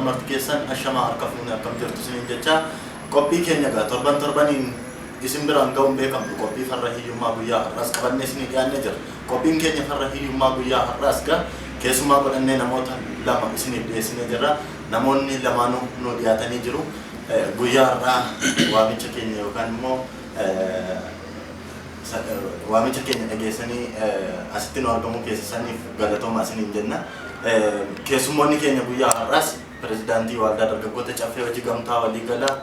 martikeessan ashama arkafuni akkam jirtu sinin jecha qophii keenya gaa torbaniin isin biraan ga'uun beekamtu qophii farra hiyyummaa guyyaa har'aas qabannee isin dhiyaannee jira. Qophiin keenya farra hiyyummaa guyyaa har'aas gaa keessumaa godhannee namoota lama isiniif dhiyeessinee jirra. Namoonni lamaanuu nu dhiyaatanii jiru. Guyyaa har'aa waamicha keenya yookaan immoo waamicha keenya dhageessanii asitti nu argamu keessaniif galatoomaa isiniin jenna. Keessummoonni keenya guyyaa har'aas pirezidaantii Waldaa Dargaggoota Caffee Hojii Gamtaa Waliigalaa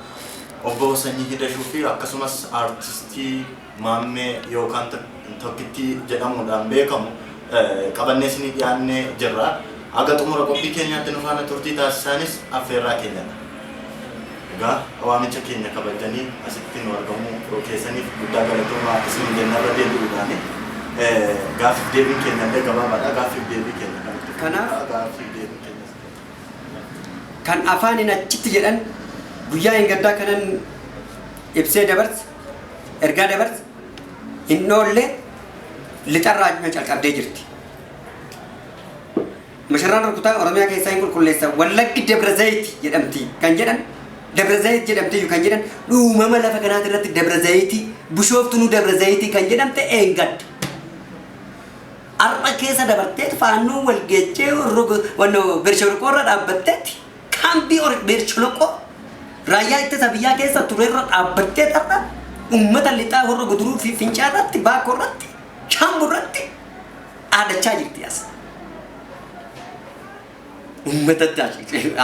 Obbo Sanyii Hidashuu fi akkasumas aartistii Maammee yookaan Tokkittii jedhamuudhaan beekamu qabannee isinii dhiyaannee jirra. Aga xumura qophii keenyaatti nu faana turtii taasisaanis affeerraa keenyadha. Egaa waamicha keenya kabajanii asitti nu argamu keessaniif guddaa galatoomaa isin jennarra deebi'uudhaani gaaffiif deebiin keenya illee gabaabaadha. Gaaffiif deebii keenya kanaaf gaaffiif deebii keenya kan afaaniin achitti jedhan guyyaa hin gaddaa kanan ibsee dabarse ergaa dabarse hin oolle lixarraa calqabdee jirti. Masharraan rukutaa Oromiyaa keessaa hin qulqulleessa Wallaggi Dabra Zayit jedhamti kan jedhan Dabra Zayit jedhamti kan jedhan uumama lafa kanaati irratti Dabra Zayit Bishooftuu Dabra Zayit kan jedhamte eengadda. Arba keessa dabarteet faanuu walgeechee wanno Bersholqoorra dhaabbatteetti kaambii Bersholqoo raayyaa ittisa biyyaa keessa turerra dhaabbatteet har'a uummata lixaa horra guduruu fi fincaarratti baakorratti shaamburratti dhaadachaa jirti as. Uummata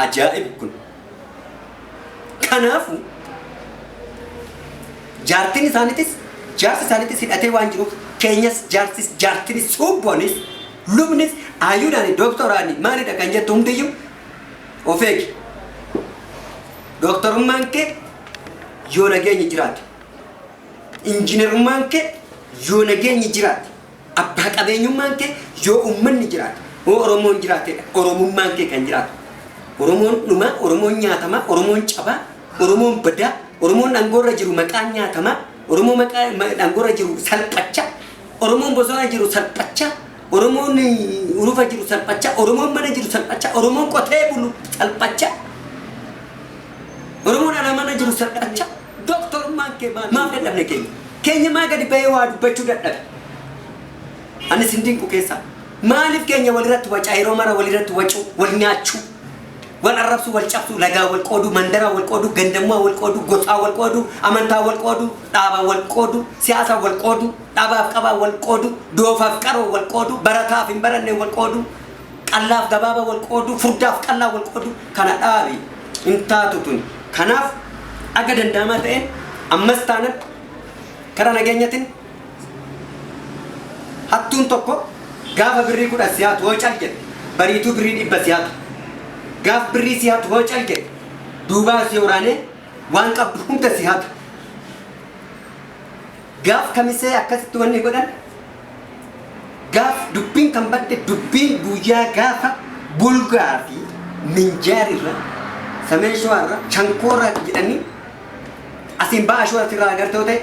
ajaa'ib kun. Kanaafu jaartiin isaaniitis jaarsi isaaniitis hidhatee waan jiruuf keenyas jaartinis suubbonis lubnis ayyuudhaani dooktoraani maalidha kan jettu hundiyyuu of eegi. Dooktorummaan kee yoo nageenyi jiraate injiinarummaan kee yoo nageenyi jiraate abbaa qabeenyummaan kee yoo uummanni jiraate Oromoon jiraatedha. Oromummaan kee kan jiraatu. Oromoon dhuma, Oromoon nyaatama, Oromoon cabaa, Oromoon badaa, Oromoon dhangoorra jiru maqaan nyaatama, Oromoon dhangoorra jiru salphacha, Oromoon bosona jiru salphacha, Oromoon urufa jiru salphacha, Oromoon mana jiru salphacha, Oromoon qotee bulu salphacha, Oromoon ala mana jiru salphacha. Dooktorummaan kee maaf dadhabne keenya? Keenya maa gadi bahee waa dubbachuu dadhabe? Anis hin dinqu keessaa. Maalif keenya walirratti wacaa yeroo mara walirratti wacuu wal nyaachuu wal arrabsuu wal cabsuu lagaa wal qoodu mandara wal qoodu gandammaa wal qoodu gosaa wal qoodu amantaa wal qoodu dhaabaa wal qoodu siyaasa wal qoodu dhaabaaf qabaa wal qoodu doofaaf qaroo wal qoodu barataaf hin baranne wal qoodu qallaaf gabaaba wal qoodu furdaaf qallaa wal qoodu kana dhaabi hin taatu tun. Kanaaf aga danda'amaa ta'een ammas taanatti karaa nageenyatiin hattuun tokko gaafa birrii kudha siyaatu hoo calqe bariituu birrii dhibba siyaatu gaaf birrii siyaatu hoo calqe duubaa si waraanee waan qabdu hunda siyaatu gaaf kamisee akkasitti wanni godhan gaaf dubbiin kan badde dubbiin guyyaa gaafa bulgaa fi minjaarirra sameeshoorra shankoorra jedhanii asiin ba'aa shoora irraa agartoo ta'e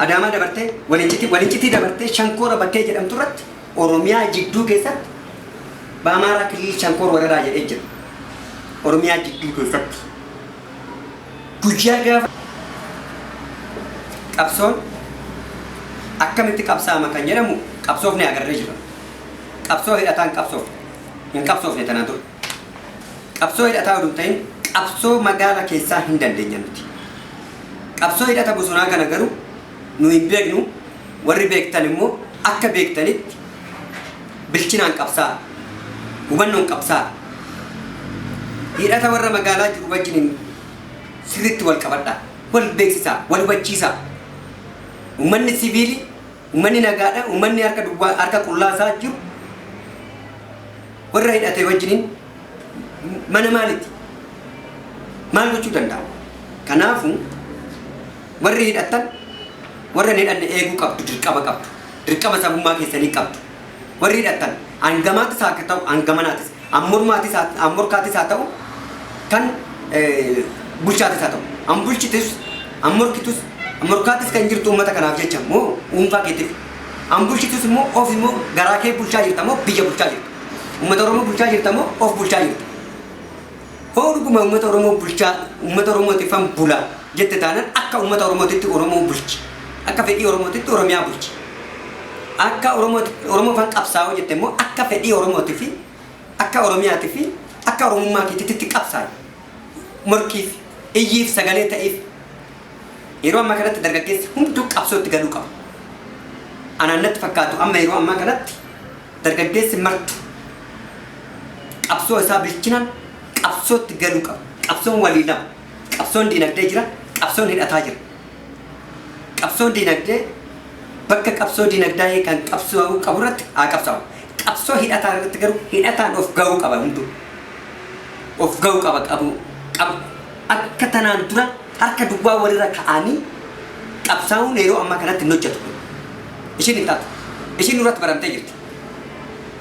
adaamaa dabartee walincitii dabartee shankoora bakkee jedhamtu irratti Oromiyaa jidduu keessatti Baamaaraa Kilil Shankoor Wararaa jedhee jira. Oromiyaa jidduu keessatti guyyaa gaafa qabsoon akkamitti qabsaa'ama kan jedhamu qabsoofne agarree jira. Qabsoo hidhataan hin qabsoofne tanaan ture. Qabsoo hidhataa oduu ta'in qabsoo magaalaa keessaa hin dandeenya nuti. Qabsoo hidhata bosonaa kana garuu nu hin beeknu warri beektan immoo akka beektanitti bilchinaan qabsaa hubannoon qabsaa hidhata warra magaalaa jiru wajjin sirriitti wal qabadhaa wal beeksisaa wal hubachiisaa uummanni siviilii uummanni nagaadha uummanni harka qullaasaa jiru warra hidhate wajjiniin mana maalitti maal gochuu danda'a. Kanaafu warri hidhatan warra hidhanne eeguu qabdu dirqama sabummaa keessanii qabdu. Warri hidhatan hangamaatis haa ta'u hangamanaatis ammorkaatis haa ta'u kan bulchaatis haa ta'u ambulchitis ammorkitus ammorkaatis kan jirtu uummata kanaaf jecha moo dhuunfaa keetiif ambulchitus immoo of immoo garaa kee bulchaa jirta moo biyya bulchaa jirta uummata Oromoo bulchaa jirta moo of bulchaa jirta Dhuguma uummata Oromoo bulchaa uummata Oromootiifan bula jette taanaan akka uummata Oromootitti Oromoo bulchi. Akka fedhii Oromootitti Oromiyaa bulchi. Akka Oromoofan qabsaa'u jette immoo akka fedhii Oromootii fi akka Oromiyaatii fi akka Oromummaa keetitti qabsaa'u. Morkiif iyyiif sagalee ta'eef yeroo ammaa kanatti dargaggeessi hunduu qabsootti galuu qaba. Anaan natti fakkaatu amma yeroo ammaa kanatti dargaggeessi martu qabsoo isaa bilchinaan qabsootti galuu qaba. Qabsoon walii lama. Qabsoon diinagdee jira, qabsoon hidhataa jira. Qabsoon diinagdee bakka qabsoo diinagdee kan qabsoo qabu irratti haa qabsaa'u. Qabsoo hidhataa irratti garuu hidhataan of ga'uu qaba hunduu. Of ga'uu qaba qabu. Akka tanaan dura harka duwwaa walirra ka'anii qabsaa'uun yeroo ammaa kanatti hin hojjetu. Ishiin hin taatu. Ishiin irratti baramtee jirti.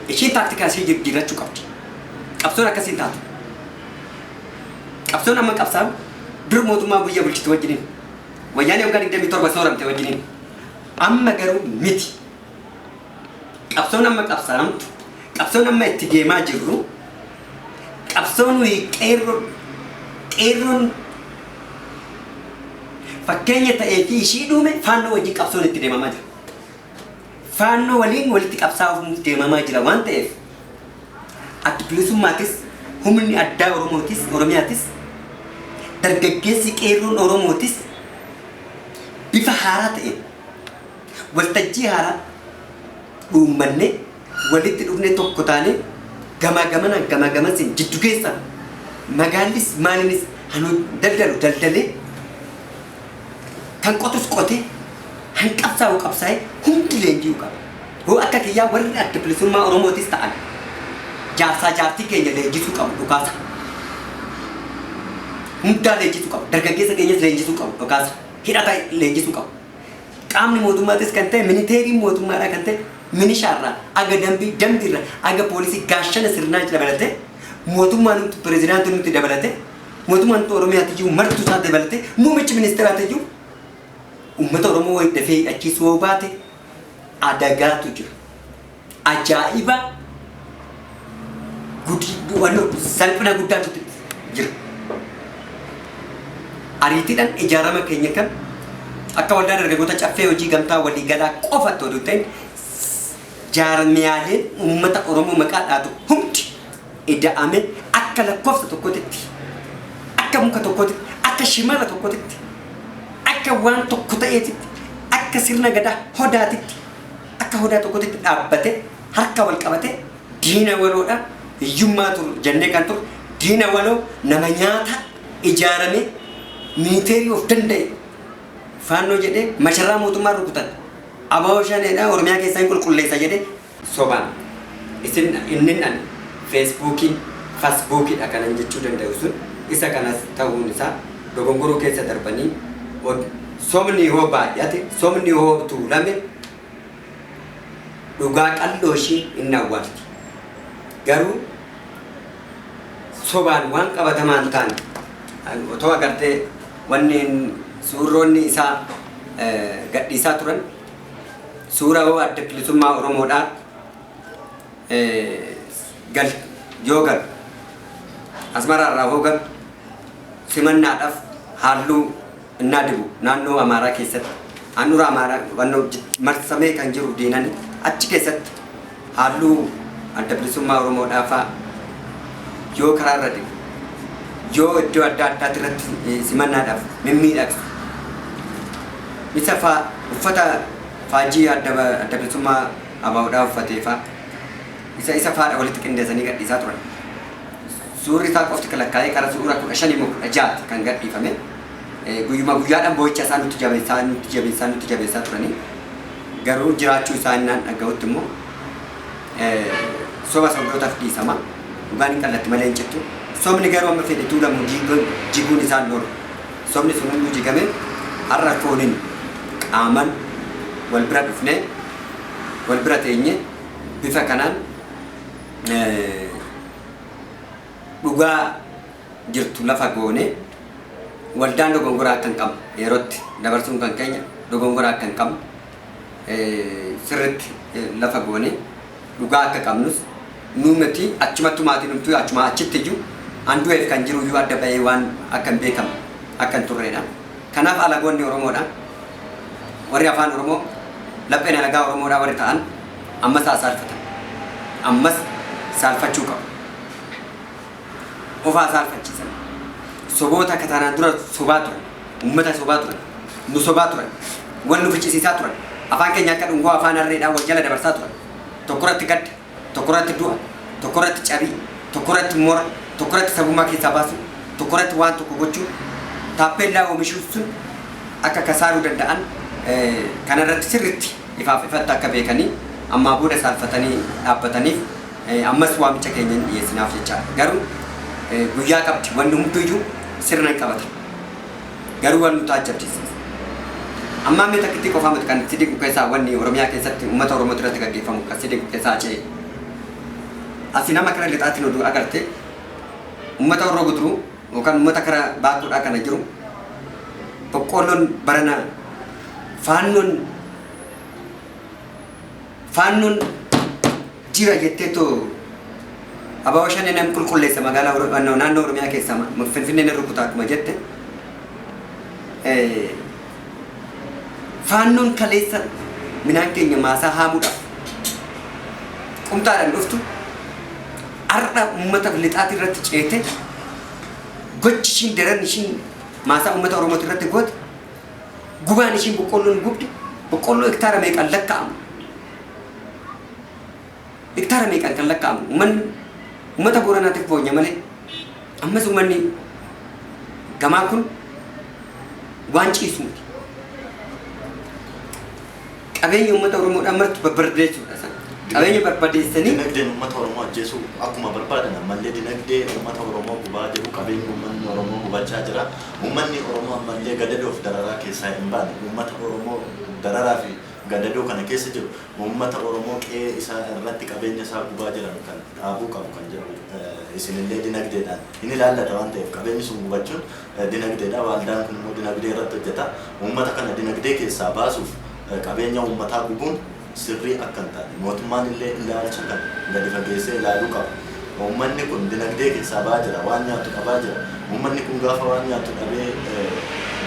Ishiin taaktiikaasii jiraachuu qabdi. Qabsoon akkasiin taatu. Qabsoon amma qabsaa'u dur mootummaa biyya bulchitu wajjiniin. Wayyaanee waggaa 27 sooramte wajjiniin. Amma garuu miti. Qabsoon amma qabsaa'amtu. Qabsoon amma itti deemaa jirru. Qabsoon qeerroon fakkeenya ta'ee fi ishii dhuume faannoo wajjin qabsoon itti deemamaa jira. Faannoo waliin walitti qabsaa'uuf deemamaa jira waan ta'eef adda bilisummaatis humni addaa Oromootis Oromiyaatis dargaggeessi qeerroon Oromootis bifa haaraa ta'e waltajjii haaraa dhuummanne walitti dhufne tokko taane gamaa gamanaan jiddu keessa magaallis maalinis hanuu daldalee kan qotus qotee han qabsaa'u qabsaa'e hundi leenji'uu qaba. Hoo akka kiyyaa warri adda bilisummaa Oromootis ta'an jaarsaa jaartii keenya leenjisuu qabu dhukaasa. Hundaa leenjisuu qabu. Dargaggeessa keenyas leenjisuu qabu dhukaasa. Hidhata leenjisuu qabu. Qaamni mootummaatis kan ta'e ministeeriin mootummaadhaa kan ta'e minishaarraa aga dambiirraa aga poolisii gaashana sirnaa dabalatee mootummaan nuti pirezidaantii nuti dabalatee mootummaan Oromiyaatiyyuu martuu isaa dabalatee muummichi ministeeraatiyyuu ummata Oromoo wayii dafee hidhachiisuu baate adagaatu jira. Ajaa'iba salphina guddaatu jira. Ariitiidhaan ijaarama keenya kan akka waldaa dargaggoota caffee hojii gamtaa walii galaa qofatti oduu ta'in jaarmiyaaleen uummata Oromoo maqaa dhaatu hundi ida'ame akka lakkoofsa tokkotitti akka muka tokkotitti akka shimala tokkotitti akka waan tokko ta'eetitti akka sirna gadaa hodaatitti akka hodaa tokkotitti dhaabbate harka wal qabate diina waloodha hiyyummaa turu jennee kan turu diina waloo nama nyaata ijaarame miiteerii of danda'e faannoo jedhee masharraa mootummaa rukutan abawoo shaneedha Oromiyaa keessaa hin qulqulleessa jedhee sobaan isin inni feesbuukiin faasbuukiidha kanan jechuu danda'u sun isa kanas ta'uun isaa dogongoroo keessa darbanii somni yoo baay'ate somni yoo tuulame dhugaa qalloo ishii hin awwaalti. Garuu sobaan waan qabatamaan ta'an otoo agartee wanneen suurroonni isaa gadhiisaa turan suura hoo adda bilisummaa Oromoodhaa yoo galu asmaraarraa hoo galu simannaadhaaf halluu innaa dibu naannoo Amaaraa keessatti handhuura Amaaraa wannoo marsamee kan jiru diinani achi keessatti halluu adda bilisummaa Oromoodhaafaa yoo karaarra dibu yoo iddoo adda addaatti irratti simannaadhaaf mimmiidhagsu isa uffata faajii adda bilisummaa abaa'uudhaa uffatee isa faadha walitti qindeessanii gadhiisaa turan. Suurri isaa qofti kalakkaa'ee kara suura 15 kan gadhiifame guyyuma guyyaadhaan boo'icha isaa nutti jabeessaa turanii garuu jiraachuu isaa innaan dhaga'utti immoo soba sobrootaaf dhiisama dhugaan hin qallatti malee hin cittu. Sobni garuu amma fedhe tuulamu jiguun isaan loolu. Sobni sun hunduu jigame har'a fooniin qaaman wal bira dhufne wal bira teenye bifa kanaan dhugaa jirtu lafa goone waldaan dogongoraa akka hin qabne yerootti dabarsuun kan keenya dogongoraa akka hin qabne sirriitti lafa goone dhugaa akka qabnus nuumati achumatti maatiin humtuu achuma achitti iyyuu Andu ef kan jiru yu adda bae wan akan bekam akan turreda. Kanaaf alagoonni Oromoodha. Warri afaan Oromoo lapheen alagaa Oromoodha warri ta'an ammas saalfatan. Ammas saalfachuu qabu. Ofaa saalfachiisan. Soboota katanaan dura sobaa turan. Uummata sobaa turan. Nu sobaa turan. Wal nu ficcisiisaa turan. Afaan keenya akka dhungoo afaan harreedhaan wal jala dabarsaa turan. Tokkorratti gadda, tokkorratti du'a, tokkorratti cabii, tokkorratti mora, tokkorratti sabummaa keessaa baasu, tokkorratti waan tokko gochuu, taappellaa oomishuu sun akka kasaaruu danda'an kanarratti sirriitti ifaaf ifatti akka beekanii ammaa booda saalfatanii dhaabbataniif ammas waamicha keenya dhiyeessinaaf jechaadha. Garuu guyyaa qabdi wanni hundiyyuu sirna hin qabata. Garuu waan nu taajjabsiisa. Amma mee takkitti qofaa miti kan sidiqu keessaa wanni Oromiyaa keessatti uummata Oromoo irratti gaggeeffamu kan sidiqu keessaa ce'e. Asi nama kana lixaatiin oduu agarte uummata Oromoo guduruu yookaan uummata kara baattuudhaa kana jiru boqqoolloon barana faannoon jira jetteetoo abaaboo shanii namni qulqulleessa magaalaa naannoo Oromiyaa keessaa Finfinneen rukutaa akkuma jette. Faannoon kaleessa minaan keenya maasaa haamuudhaaf qumtaadhaan dhuftu har'a uummata lixaati irratti ceete gochi ishiin daran ishiin maasaa uummata Oromoo irratti goote gubaan ishiin boqqoolloon gubde boqqoolloo hektaara meeqaan lakkaa'amu hektaara meeqaan kan lakkaa'amu uummata Booranaatiif boonya malee ammas uummanni gamaa kun waan ciisu miti. Qabeenya uummata Oromoodhaan marti barbadeessuudha san. Qabeenya barbadeessanii dinagdeen uummata Oromoo ajjeesuu akkuma barbaadan ammallee dinagdee uummata Oromoo gubaa jiru qabeenya uummanni Oromoo gubachaa jira. Uummanni Oromoo ammallee gadadoof dararaa keessaa hin baane. Uummata Oromoo dararaa fi gadadoo kana keessa jiru uummata Oromoo qe'ee isaa irratti qabeenya isaa gubaa jiran kan dhaabuu qabu kan jedhu isinillee dinagdeedhaan inni ilaallata waan ta'eef qabeenyi sun gubachuun dinagdeedha. Waaldaan kun immoo dinagdee irratti hojjeta. Uummata kana dinagdee keessaa baasuuf qabeenya uummataa gubuun sirrii akka hin taane mootummaan illee ilaalcha kan gadi fageessee ilaaluu qaba. Uummanni kun dinagdee keessaa ba'aa jira, waan nyaatu qabaa jira. Uummanni kun gaafa waan nyaatu dhabee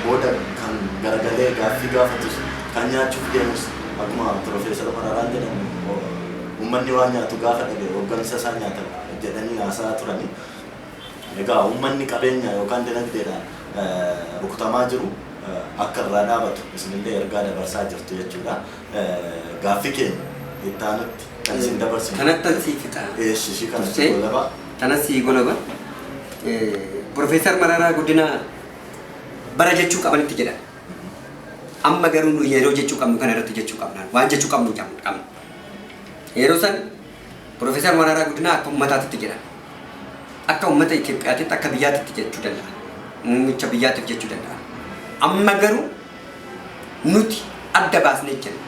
booda kan garagalee gaaffii gaafatus kan nyaachuuf deemus akkuma Profeesar Mararaan jedhamu uummanni waan nyaatu gaafa dhabe hooggansa isaa nyaata jedhanii haasa'aa turani. Egaa uummanni qabeenya yookaan dinagdeedhaan rukutamaa jiru akka irraa dhaabatu isinillee ergaa dabarsaa jirtu jechuudha. Gaaffii keenya itti aanutti kan isin dabarsinu. Kanatti sii fixa. Shishii kanatti golaba. Kanatti golaba. Profeesar Mararaa Guddinaa bara jechuu qabanitti jedha. Amma garuu nu yeroo jechuu qabnu kana irratti jechuu qabna. Waan jechuu qabnu qabna. Yeroo san Profeesar Mararaa Guddinaa akka uummataatti jedha. Akka uummata Itoophiyaatti akka biyyaatti jechuu danda'a. Muummicha biyyaatiif jechuu danda'a. Amma garuu nuti adda baasnee jenna.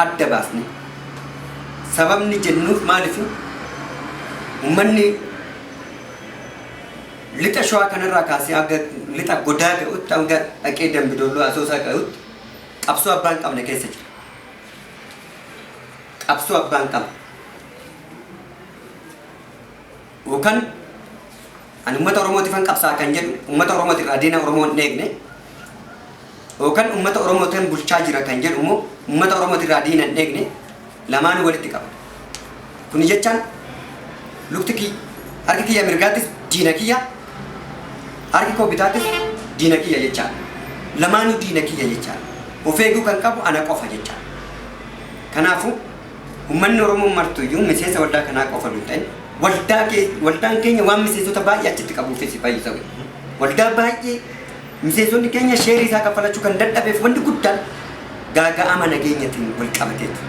Adda baasnee sababni jennuuf maaliif uummanni lixa shawaa kanarraa kaasee akka lixa godaa ga'utti hanga dhaqee Dambidolloo Asoosaa ga'utti qabsoo abbaan qabne keessa jira. Qabsoo abbaan qabne yookaan ani uummata Oromootiifan qabsaa kan jedhu uummata Oromootiirraa diina Oromoo hin eegne yookaan uummata Oromootiin bulchaa jira kan jedhu immoo uummata Oromootiirraa diina hin eegne lamaan walitti qaba. Kuni jechaan lukti kiyya harki kiyya mirgaattis diina kiyya harki koo bitaattis diina kiyya jechaan lamaanuu diina kiyya jechaan of eeguu kan qabu ana qofa jechaan. Kanaafuu uummanni Oromoo martuyyuu miseensa waldaa kanaa qofa hin ta'in waldaan keenya waan miseensota baay'ee achitti qabuufis fayyisa. Waldaa baay'ee miseensonni keenya sheerii isaa kaffalachuu kan dadhabeef wanti guddaan gaaga'ama nageenyatiin wal qabateetu.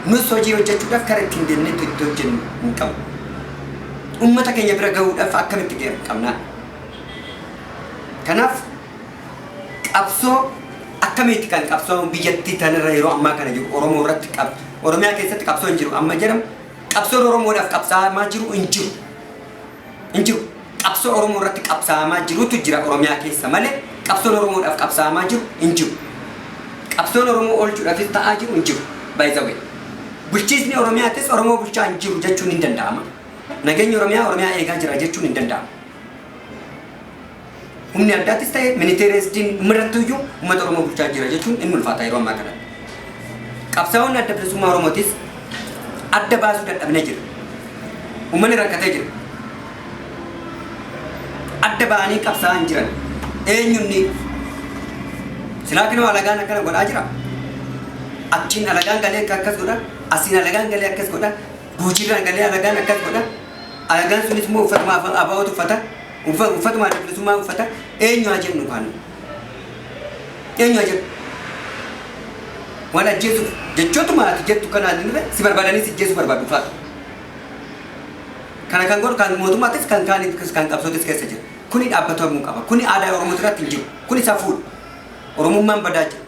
Nus hojii hojjechuudhaaf karaa ittiin deemneetu itti hojjennu hin qabu. Uummata keenya bira gahuudhaaf akkamitti deemu qabnaa. Kanaaf qabsoo akkamitti kan qabsoo biyyattii tanarra yeroo ammaa kana jiru Oromoo irratti Oromiyaa keessatti qabsoo hin jiru amma jedhamu qabsoon Oromoodhaaf qabsaa'amaa jiru hin jiru. Hin jiru. Qabsoo Oromoo irratti qabsaa'amaa jirutu jira Oromiyaa keessa malee qabsoon Oromoodhaaf qabsaa'amaa jiru hin jiru. Qabsoon Oromoo oolchuudhaafis ta'aa jiru hin jiru. By the way. Bulchiisni Oromiyaattis Oromoo bulchaa hin jiru jechuun hin danda'ama. nageenya Oromiyaa eegaa jira jechuun hin danda'amu. Humni addaatis ta'e ministeerestiin uummatatuyyuu uummata Oromoo bulchaa jira jechuun inni ulfaata yeroo ammaa kana. Qabsaa'onni adda bilisummaa Oromootis adda baasuu dadhabnee jira. Uummanni rakkatee jira. Adda ba'anii qabsaa'aa hin jiran. Eenyunni silaa kinoo alagaan akkana godhaa jira. Achiin alagaan galee akkas godha. Asiin alagaan galee akkas godha. Guuchiirraan galee alagaan akkas godha. Alagaan sunis immoo uffatuma abaa'ootu uffata. Uffatuma adda bilisummaa uffata. Eenyu haa jennu kan. Eenyu haa jennu. Waan ajjeesuuf jechootuma ati jettu kanaan irra si barbaadanii si ajjeesuu barbaadu faatu. Kana kan godhu kan mootummaatis kan kaanitis kan qabsootis keessa jira. Kuni dhaabbatamuu qaba. Kuni aadaa Oromoo irratti hin jiru. Kuni safuudha. Oromummaan badaa jira.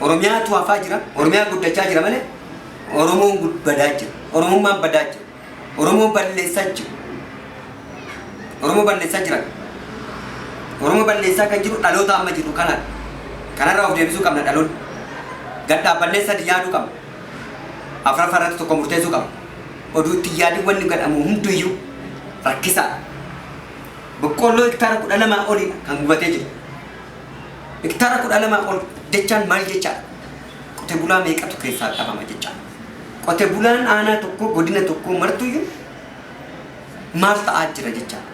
Oromiyaatu hafaa jira. Oromiyaa guddachaa jira malee Oromoon badaa jira. Oromummaan badaa jira. Oromoon balleessaa jira. Oromoo balleessaa jira. Oromoo balleessaa kan jiru dhaloota amma jiru kanaan. Kanarraa of deebisuu qabna dhaloonni. Gad dhaabannee sadi yaaduu qabna. Afraffaa irratti tokko murteessuu qabna. Oduu itti yaadii wanni godhamu hunduyyuu rakkisaa. Boqqolloo hektaara 12 olidha kan gubatee jiru. Hektaara 12 ol jechaan maal jechaadha? Qotee bulaa meeqatu keessaa dhabama jechaadha? Qotee bulaan aanaa tokko godina tokko martuyyuu maal ta'aa jira jechaadha?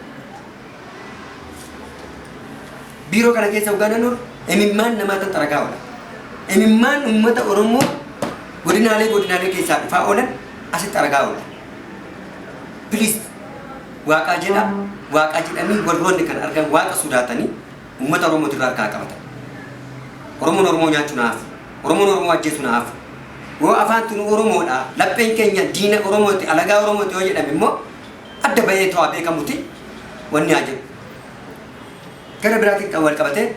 Biiroo kana keessa hogganaan oolu imimmaan namaa xaragaa oola. Imimmaan uummata Oromoo godinaalee keessaa dhufaa oolan asitti xaragaa oola. Please Waaqaa jedhanii warroonni kan argan Waaqa sodaatanii uummata Oromoo irraa harkaa qabatan. Oromoon Oromoo nyaachuu naaf. Oromoon Oromoo ajjeesuu naaf. Yoo afaan tunu Oromoodha. Lapheen keenya diina Oromooti, alagaa Oromooti yoo jedhame immoo adda bahee ta'aa beekamuti wanni haa jedhu. Gara biraatiin kan wal qabatee